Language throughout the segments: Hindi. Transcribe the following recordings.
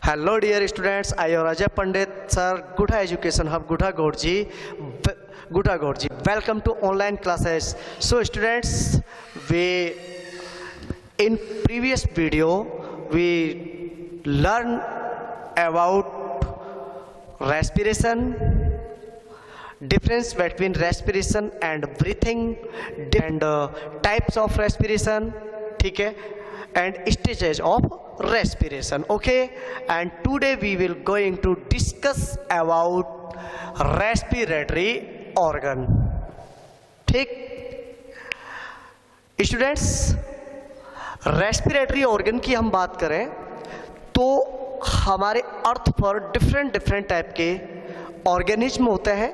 Hello dear students, I am Rajat Pandit, sir, Gutha Education Hub, Gutha Gorji. Welcome to online classes. So students, in previous video, we learned about respiration, difference between respiration and breathing, and types of respiration, ठीक है, and stages of respiration. Okay, and today we will going to discuss about respiratory organ. ठीक स्टूडेंट्स, रेस्पिरेटरी ऑर्गन की हम बात करें तो हमारे अर्थ पर डिफरेंट टाइप के ऑर्गेनिज्म होते हैं,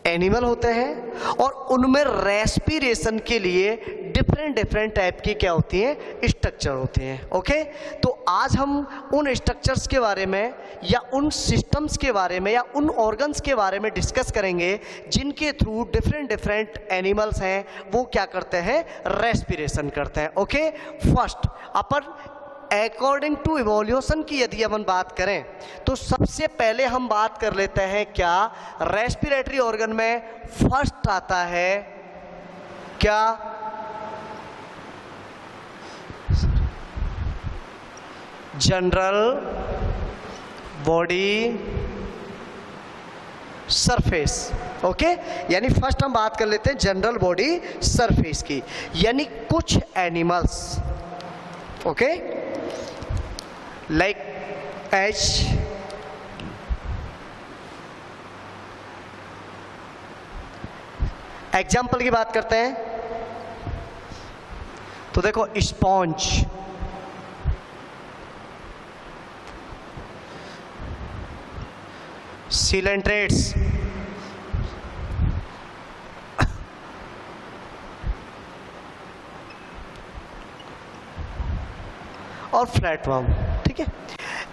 एनिमल होते हैं, और उनमें रेस्पिरेशन के लिए डिफरेंट टाइप की क्या होती हैं, स्ट्रक्चर होती हैं. ओके, तो आज हम उन स्ट्रक्चर्स के बारे में या उन सिस्टम्स के बारे में या उन ऑर्गन्स के बारे में डिस्कस करेंगे जिनके थ्रू डिफरेंट एनिमल्स हैं वो क्या करते हैं, रेस्पिरेशन करते हैं. ओके, फर्स्ट अपन अकॉर्डिंग टू इवोल्यूशन की यदि अपन बात करें तो सबसे पहले हम बात कर लेते हैं क्या रेस्पिरेटरी ऑर्गन में फर्स्ट आता है क्या, जनरल बॉडी सरफेस. ओके, यानी फर्स्ट हम बात कर लेते हैं जनरल बॉडी सरफेस की. यानी कुछ animals, okay, like H, example की बात करते हैं तो देखो स्पॉन्ज, सिलेंट्रेट्स, और फ्लैटवर्म. ठीक है,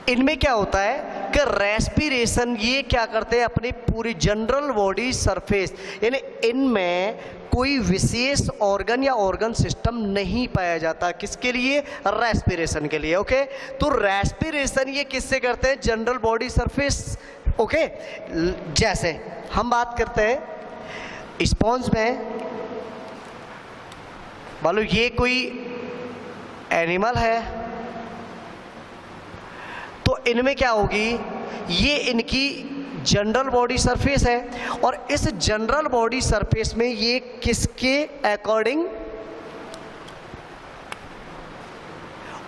इनमें क्या होता है कि रेस्पिरेशन ये क्या करते हैं, अपनी पूरी जनरल बॉडी सरफेस, यानी इनमें कोई विशेष ऑर्गन या ऑर्गन सिस्टम नहीं पाया जाता. किसके लिए, रेस्पिरेशन के लिए. ओके, तो रेस्पिरेशन ये किससे करते हैं, जनरल बॉडी सरफेस. ओके, जैसे हम बात करते हैं स्पॉन्ज में, मान लो ये कोई एनिमल है तो इनमें क्या होगी, ये इनकी जनरल बॉडी सरफेस है और इस जनरल बॉडी सरफेस में ये किसके अकॉर्डिंग,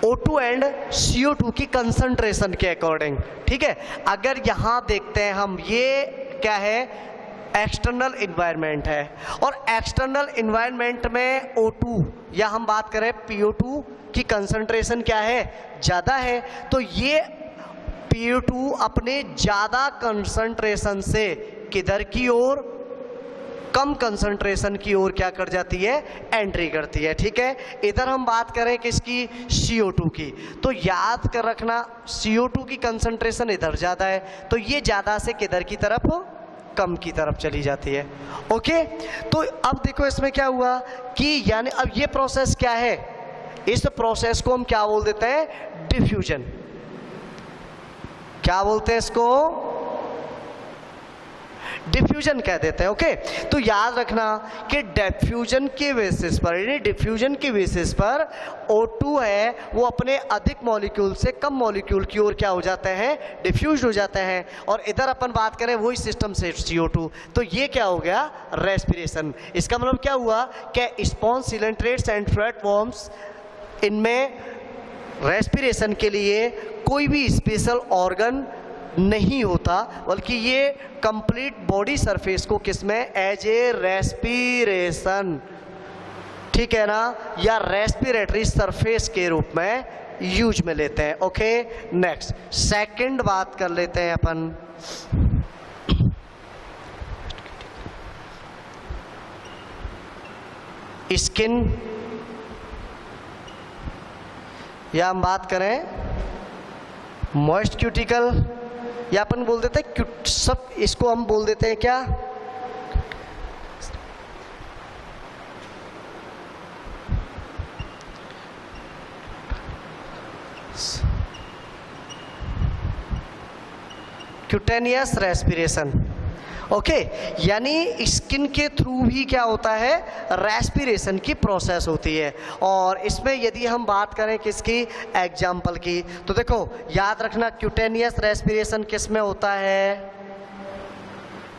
O2 एंड CO2 की कंसंट्रेशन के अकॉर्डिंग. ठीक है, अगर यहां देखते हैं हम, ये क्या है, एक्सटर्नल इन्वायरमेंट है और एक्सटर्नल इन्वायरमेंट में O2 या हम बात करें PO2 की कंसंट्रेशन क्या है, ज़्यादा है. तो ये PO2 अपने ज़्यादा कंसंट्रेशन से किधर की ओर, कम कंसंट्रेशन की ओर क्या कर जाती है, एंट्री करती है. ठीक है, इधर हम बात करें किसकी, CO2 की, तो याद कर रखना CO2 की कंसंट्रेशन इधर ज़्यादा है तो ये ज़्यादा से किधर की तरफ, कम की तरफ चली जाती है. ओके, तो अब देखो इसमें क्या हुआ कि यानी अब ये प्रोसेस क्या है, इस प्रोसेस को हम क्या बोल देते हैं, डिफ्यूजन. क्या बोलते हैं इसको, डिफ्यूजन कह देते हैं. ओके, तो याद रखना कि डिफ्यूजन के बेसिस पर, यानी डिफ्यूजन के बेसिस पर O2 है वो अपने अधिक मॉलिक्यूल से कम मॉलिक्यूल की ओर क्या हो जाते हैं, डिफ्यूज हो जाते हैं. और इधर अपन बात करें वही सिस्टम से CO2, तो ये क्या हो गया, रेस्पिरेशन. इसका मतलब क्या हुआ कि स्पॉन्ज, सिलेंट्रेट्स एंड फ्लैटवर्म्स, इनमें रेस्पिरेशन के लिए कोई भी स्पेशल ऑर्गन नहीं होता बल्कि ये कंप्लीट बॉडी सरफेस को किसमें, एज ए रेस्पिरेशन, ठीक है ना, या रेस्पिरेटरी सरफेस के रूप में यूज में लेते हैं. ओके, नेक्स्ट सेकंड बात कर लेते हैं अपन, स्किन, या हम बात करें मॉइस्ट क्यूटिकल, या अपन बोल देते हैं सब, इसको हम बोल देते हैं क्या, क्यूटेनियस रेस्पिरेशन। ओके, यानी स्किन के थ्रू भी क्या होता है, रेस्पिरेशन की प्रोसेस होती है। और इसमें यदि हम बात करें किसकी, एग्जाम्पल की, तो देखो याद रखना क्यूटेनियस रेस्पिरेशन किस में होता है,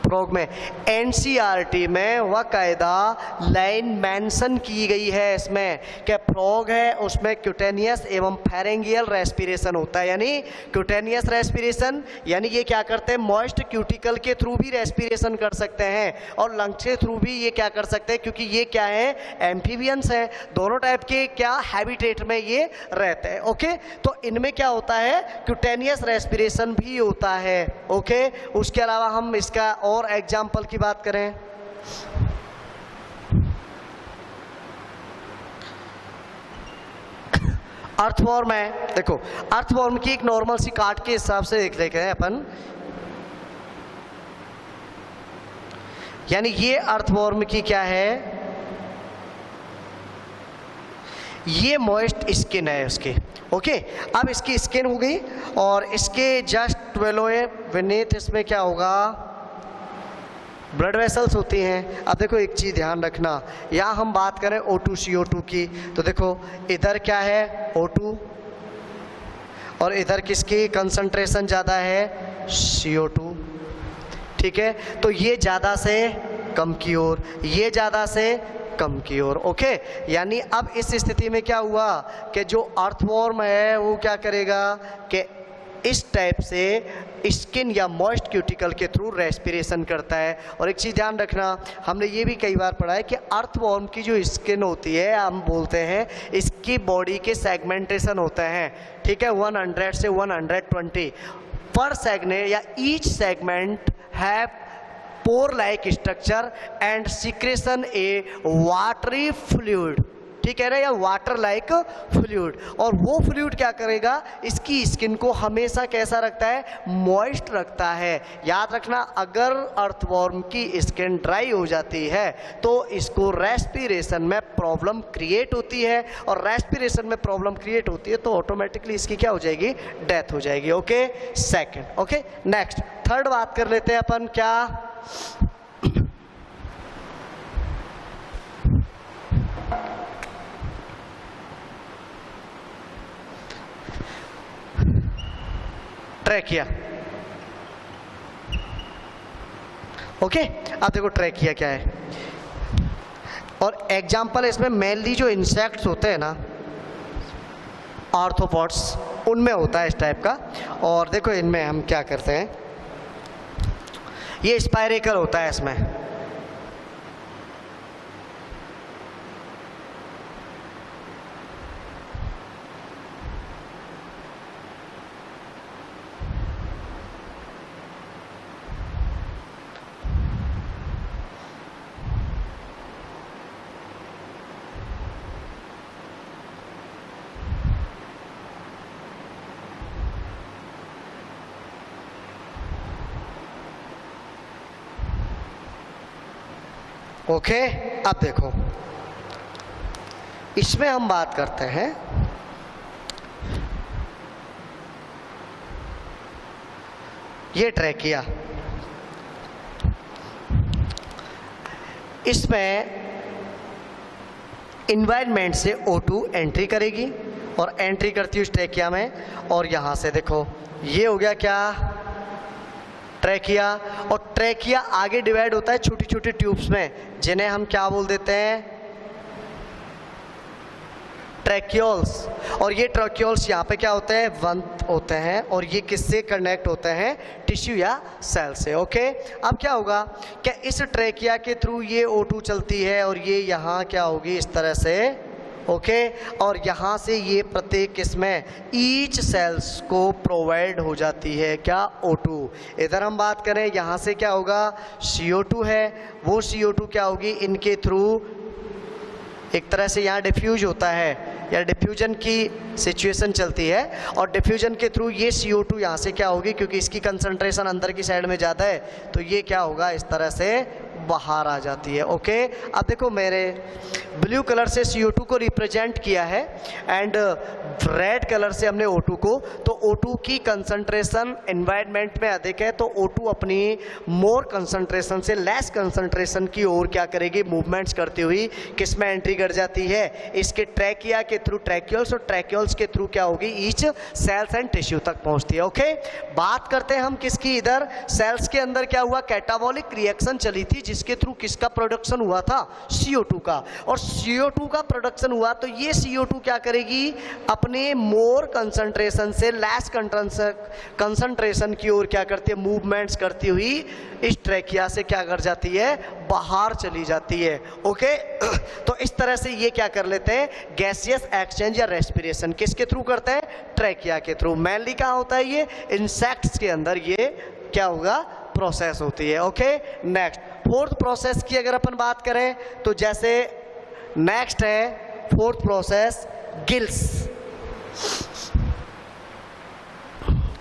फ्रॉग में। एनसीईआरटी में बाकायदा लाइन मेंशन की गई है इसमें कि फ्रॉग है उसमें क्यूटेनियस एवं फेरेंगियल रेस्पिरेशन होता है। यानी क्यूटेनियस रेस्पिरेशन यानी ये क्या करते हैं, मॉइस्ट क्यूटिकल के थ्रू भी रेस्पिरेशन कर सकते हैं और लंग्स के थ्रू भी ये क्या कर सकते हैं, क्योंकि ये क्या है, एम्फीबियंस है, दोनों टाइप के क्या हैबिटेट में ये रहते हैं। ओके, तो इनमें क्या होता है, क्यूटेनियस रेस्पिरेशन भी होता है। ओके, उसके अलावा हम इसका और एग्जाम्पल की बात करें, अर्थवॉर्म है। देखो अर्थवॉर्म की एक नॉर्मल सी काट के हिसाब से देख लेते हैं अपन, यानी ये अर्थवॉर्म की क्या है, ये मॉइस्ट स्किन है उसकी। ओके, अब इसकी स्किन हो गई और इसके जस्ट विनीथ इसमें क्या होगा, ब्लड वेसल्स होती हैं। अब देखो एक चीज़ ध्यान रखना, यहाँ हम बात करें O2 CO2 की, तो देखो इधर क्या है O2 और इधर किसकी कंसंट्रेशन ज़्यादा है, CO2। ठीक है, तो ये ज़्यादा से कम की ओर, ये ज़्यादा से कम की ओर। ओके, यानी अब इस स्थिति में क्या हुआ कि जो अर्थवॉर्म है वो क्या करेगा कि इस टाइप से स्किन या मॉइस्ट क्यूटिकल के थ्रू रेस्पिरेशन करता है। और एक चीज़ ध्यान रखना, हमने ये भी कई बार पढ़ा है कि अर्थवॉर्म की जो स्किन होती है, हम बोलते हैं इसकी बॉडी के सेगमेंटेशन होते हैं। ठीक है, 100 से 120 पर सेगमेंट या each segment have pore like structure and secretion a watery fluid. ठीक है ना, या वाटर लाइक फ्लूइड। और वो फ्लूइड क्या करेगा, इसकी स्किन को हमेशा कैसा रखता है, मॉइस्ट रखता है। याद रखना, अगर अर्थवॉर्म की स्किन ड्राई हो जाती है तो इसको रेस्पिरेशन में प्रॉब्लम क्रिएट होती है, और रेस्पिरेशन में प्रॉब्लम क्रिएट होती है तो ऑटोमेटिकली इसकी क्या हो जाएगी, डेथ हो जाएगी। Okay, second. Okay, next third बात कर लेते हैं अपन, क्या, ट्रैकिया। ओके, अब देखो ट्रैकिया क्या है, और एग्जाम्पल इसमें मेनली जो इंसेक्ट्स होते हैं ना, आर्थ्रोपॉड्स, उनमें होता है इस टाइप का। और देखो इनमें हम क्या करते हैं, ये स्पाइरेकल होता है इसमें। ओके, अब देखो इसमें हम बात करते हैं, ये ट्रैकिया, इसमें इन्वायरमेंट से O2 एंट्री करेगी और एंट्री करती है उस ट्रैकिया में, और यहाँ से देखो ये हो गया क्या, ट्रैकिया। और ट्रैकिया आगे डिवाइड होता है छोटी छोटी ट्यूब्स में, जिन्हें हम क्या बोल देते हैं, ट्रैक्यूल्स। और ये ट्रैक्यूल्स यहाँ पे क्या होते हैं, बंद होते हैं, और ये किससे कनेक्ट होते हैं, टिश्यू या सेल से। ओके, अब क्या होगा कि इस ट्रैकिया के थ्रू ये O2 चलती है और ये यहाँ क्या होगी, इस तरह से। ओके, और यहाँ से ये प्रत्येक इसमें ईच सेल्स को प्रोवाइड हो जाती है क्या, O2। इधर हम बात करें, यहाँ से क्या होगा, CO2 है, वो CO2 क्या होगी, इनके थ्रू एक तरह से यहाँ डिफ्यूज होता है, या डिफ्यूजन की सिचुएशन चलती है, और डिफ्यूजन के थ्रू ये CO2 यहाँ से क्या होगी, क्योंकि इसकी कंसंट्रेशन अंदर की साइड में ज़्यादा है, तो ये क्या होगा, इस तरह से बाहर आ जाती है। ओके, अब देखो मेरे ब्लू कलर से CO2 को रिप्रेजेंट किया है एंड रेड कलर से हमने O2 को, तो O2 की कंसंट्रेशन एनवायरनमेंट में अधिक है, तो O2 अपनी मोर कंसंट्रेशन से लेस कंसंट्रेशन की ओर क्या करेगी, मूवमेंट्स करती हुई किस में एंट्री कर जाती है, इसके ट्रैकिया के थ्रू ट्रैक्यूल्स, और ट्रैक्यूल्स के थ्रू क्या होगी, ईच सेल्स एंड टिश्यू तक पहुंचती है। ओके, बात करते हैं हम किसकी, इधर सेल्स के अंदर क्या हुआ, कैटाबॉलिक रिएक्शन चली थी जिसके थ्रू किसका प्रोडक्शन हुआ था, CO2 का, और CO2 का प्रोडक्शन हुआ तो ये CO2 क्या करेगी, अपने मोर कंसंट्रेशन से लेस कंसंट्रेशन की ओर क्या करती है, मूवमेंट्स करती हुई इस ट्रैकिया से क्या कर जाती है, बाहर चली जाती है। ओके, तो इस तरह से ये क्या कर लेते हैं, गैसियस एक्सचेंज या रेस्पिरेशन किसके थ्रू करते हैं, ट्रैकिया के थ्रू। मेनली कहाँ होता है, ये इंसेक्ट्स के अंदर ये क्या होगा, प्रोसेस होती है। ओके, नेक्स्ट फोर्थ प्रोसेस की अगर अपन बात करें तो जैसे नेक्स्ट है फोर्थ प्रोसेस गिल्स।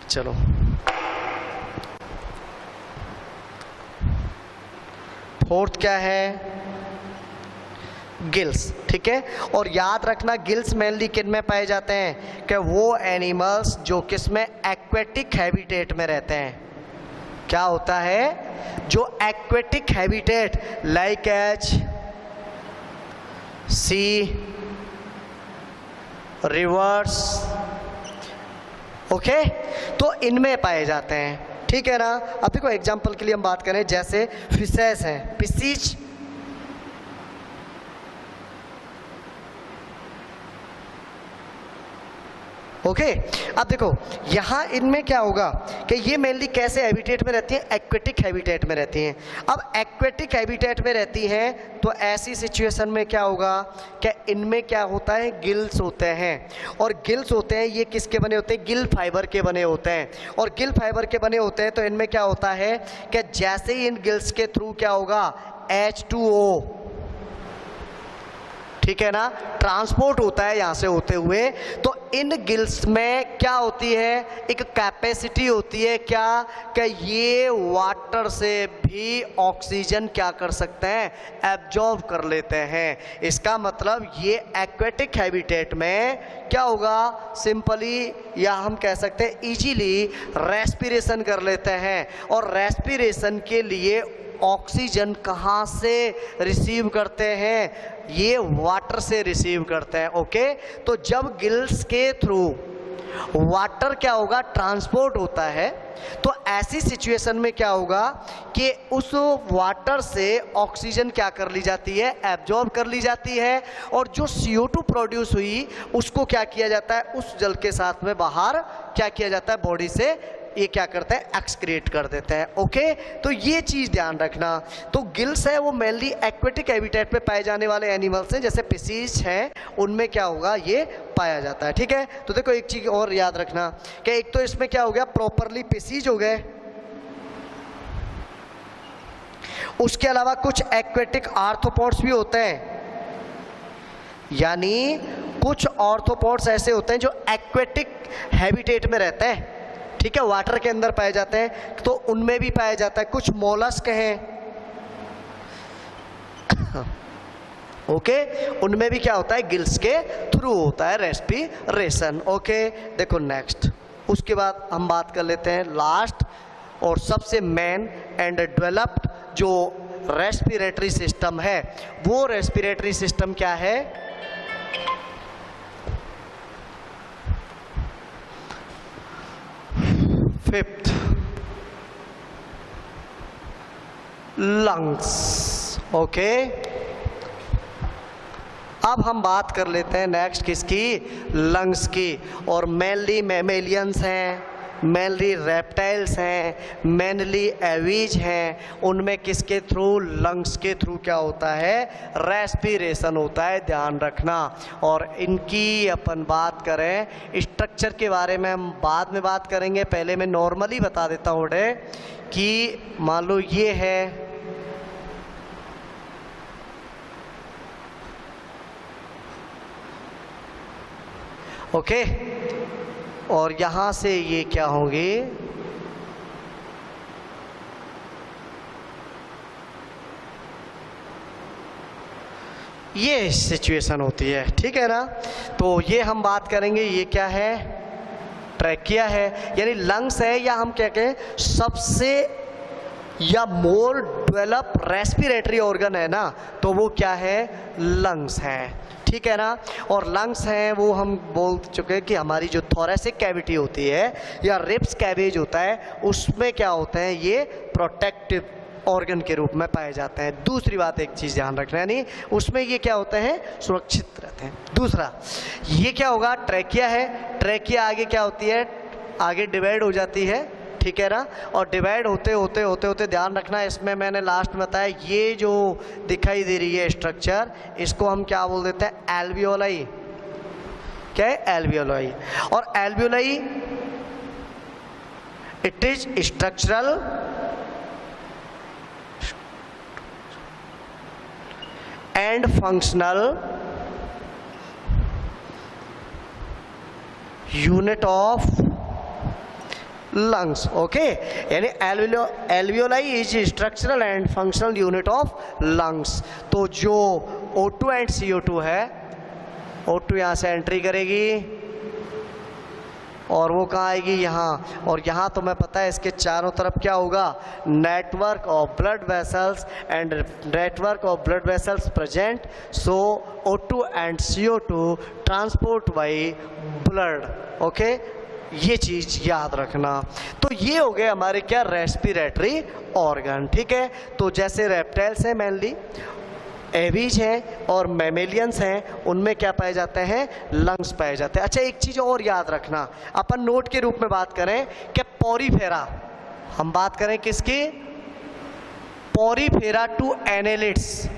चलो फोर्थ क्या है, गिल्स, ठीक है। और याद रखना गिल्स मेनली किन में पाए जाते हैं, कि वो एनिमल्स जो किस में, एक्वेटिक हैबिटेट में रहते हैं। क्या होता है, जो एक्वेटिक हैबिटेट लाइक एज सी, रिवर्स, ओके, तो इनमें पाए जाते हैं, ठीक है ना। अब देखो एग्जांपल के लिए हम बात करें, जैसे फिशेस हैं, फिशिज, ओके। अब देखो यहाँ इनमें क्या होगा कि ये मेनली कैसे हैबिटेट में रहती हैं, एक्वेटिक हैबिटेट में रहती हैं। अब एक्वेटिक हैबिटेट में रहती हैं तो ऐसी सिचुएशन में क्या होगा कि इनमें क्या होता है, गिल्स होते हैं, और गिल्स होते हैं ये किसके बने होते हैं, गिल फाइबर के बने होते हैं। और गिल फाइबर के बने होते हैं तो इनमें क्या होता है कि जैसे ही इन गिल्स के थ्रू क्या होगा, H2O, ठीक है ना, ट्रांसपोर्ट होता है यहाँ से होते हुए, तो इन गिल्स में क्या होती है, एक कैपेसिटी होती है क्या, कि ये वाटर से भी ऑक्सीजन क्या कर सकते हैं, एब्जॉर्ब कर लेते हैं। इसका मतलब ये एक्वेटिक हैबिटेट में क्या होगा, सिंपली या हम कह सकते हैं इजीली रेस्पिरेशन कर लेते हैं। और रेस्पिरेशन के लिए ऑक्सीजन कहाँ से रिसीव करते हैं, ये वाटर से रिसीव करते हैं। ओके, तो जब गिल्स के थ्रू वाटर क्या होगा, ट्रांसपोर्ट होता है, तो ऐसी सिचुएशन में क्या होगा कि उस वाटर से ऑक्सीजन क्या कर ली जाती है, एब्जॉर्ब कर ली जाती है, और जो CO2 प्रोड्यूस हुई उसको क्या किया जाता है, उस जल के साथ में बाहर क्या किया जाता है, बॉडी से ये क्या करते हैं, एक्सक्रीट कर देते हैं। ओके, तो ये चीज़ ध्यान रखना। तो गिल्स है वो मेनली एक्वेटिक हैबिटेट में पाए जाने वाले एनिमल्स हैं, जैसे फिशिज हैं उनमें क्या होगा, ये पाया जाता है, ठीक है। तो देखो एक चीज़ और याद रखना कि एक तो इसमें क्या हो गया, प्रॉपरली फिशिज हो गए, उसके अलावा कुछ एक्वेटिक आर्थ्रोपोड्स भी होते हैं, यानी कुछ आर्थ्रोपोड्स ऐसे होते हैं जो एक्वेटिक हैबिटेट में रहते हैं, ठीक है, वाटर के अंदर पाए जाते हैं, तो उनमें भी पाया जाता है। कुछ मोलस्क हैं, ओके, उनमें भी क्या होता है, गिल्स के थ्रू होता है रेस्पिरेशन। ओके, देखो नेक्स्ट, उसके बाद हम बात कर लेते हैं लास्ट और सबसे मेन एंड डेवलप्ड जो रेस्पिरेटरी सिस्टम है, वो रेस्पिरेटरी सिस्टम क्या है, फिफ्थ, लंग्स। ओके, अब हम बात कर लेते हैं नेक्स्ट किसकी, लंग्स की। और मेनली मैमेलियंस हैं, मेनली रेप्टाइल्स हैं, मेनली एवीज हैं, उनमें किसके थ्रू, लंग्स के थ्रू क्या होता है, रेस्पिरेशन होता है, ध्यान रखना। और इनकी अपन बात करें स्ट्रक्चर के बारे में हम बाद में बात करेंगे, पहले मैं नॉर्मली बता देता हूँ कि मान लो ये है ओके, और यहाँ से ये क्या होंगे, ये सिचुएशन होती है, ठीक है ना। तो ये हम बात करेंगे, ये क्या है, ट्रैकिया है, यानी लंग्स है, या हम क्या कहें सबसे या मोर डेवलप रेस्पिरेटरी ऑर्गन है ना, तो वो क्या है, लंग्स है, ठीक है ना। और लंग्स हैं वो हम बोल चुके हैं कि हमारी जो थोरेसिक कैविटी होती है या रिब्स कैविज होता है, उसमें क्या होते हैं, ये प्रोटेक्टिव ऑर्गन के रूप में पाए जाते हैं। दूसरी बात एक चीज़ ध्यान रखना, यानी उसमें ये क्या होते हैं, सुरक्षित रहते हैं। दूसरा ये क्या होगा, ट्रैकिया है, ट्रैकिया आगे क्या होती है, आगे डिवाइड हो जाती है, ठीक है ना। और डिवाइड होते होते होते होते ध्यान रखना, इसमें मैंने लास्ट में बताया, ये जो दिखाई दे रही है स्ट्रक्चर, इसको हम क्या बोल देते हैं, एल्वियोलाई। क्या है, एल्वियोलाई। और alveoli it is structural and functional unit of lungs, okay. यानी alveoli is structural and functional unit of lungs. तो जो O2 एंड CO2 है, O2 यहाँ से एंट्री करेगी और वो कहाँ आएगी, यहाँ, और यहाँ तो मैं पता है इसके चारों तरफ क्या होगा, network of blood vessels and network of blood vessels present, so O2 and CO2 transport by blood, okay. ये चीज याद रखना। तो ये हो गए हमारे क्या, रेस्पिरेटरी ऑर्गन, ठीक है। तो जैसे रेप्टाइल्स हैं मेनली, एवीज हैं और मैमेलियंस हैं, उनमें क्या पाए जाते हैं, लंग्स पाए जाते हैं। अच्छा एक चीज और याद रखना, अपन नोट के रूप में बात करें कि पोरीफेरा, हम बात करें किसकी, पोरीफेरा टू एनेलिड्स,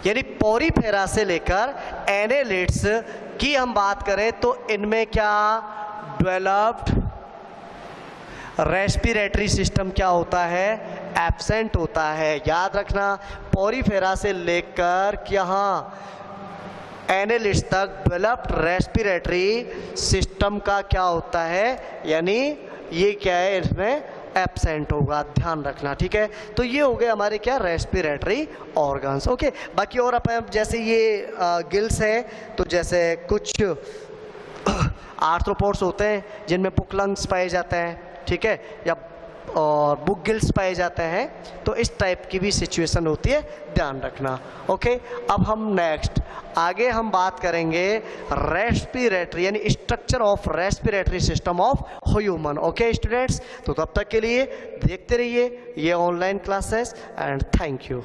यानी पोरीफेरा से लेकर एनेलिड्स की हम बात करें तो इनमें क्या डेवलप्ड रेस्पिरेटरी सिस्टम क्या होता है, एब्सेंट होता है। याद रखना, पोरीफेरा से लेकर यहाँ एनेलिड्स तक डेवलप्ड रेस्पिरेटरी सिस्टम का क्या होता है, यानी ये क्या है, इसमें एब्सेंट होगा, ध्यान रखना, ठीक है। तो ये हो गए हमारे क्या, रेस्पिरेटरी ऑर्गन्स, ओके। बाकी और अपन जैसे ये गिल्स है, तो जैसे कुछ आर्थ्रोपोड्स होते हैं जिनमें बुक लंग्स पाए जाते हैं, ठीक है, या और बुक गिल्स पाए जाते हैं, तो इस टाइप की भी सिचुएशन होती है, ध्यान रखना, ओके। अब हम नेक्स्ट आगे हम बात करेंगे रेस्पिरेटरी यानी structure of respiratory system of human, okay students. तो तब तक के लिए देखते रहिए ये online classes and thank you.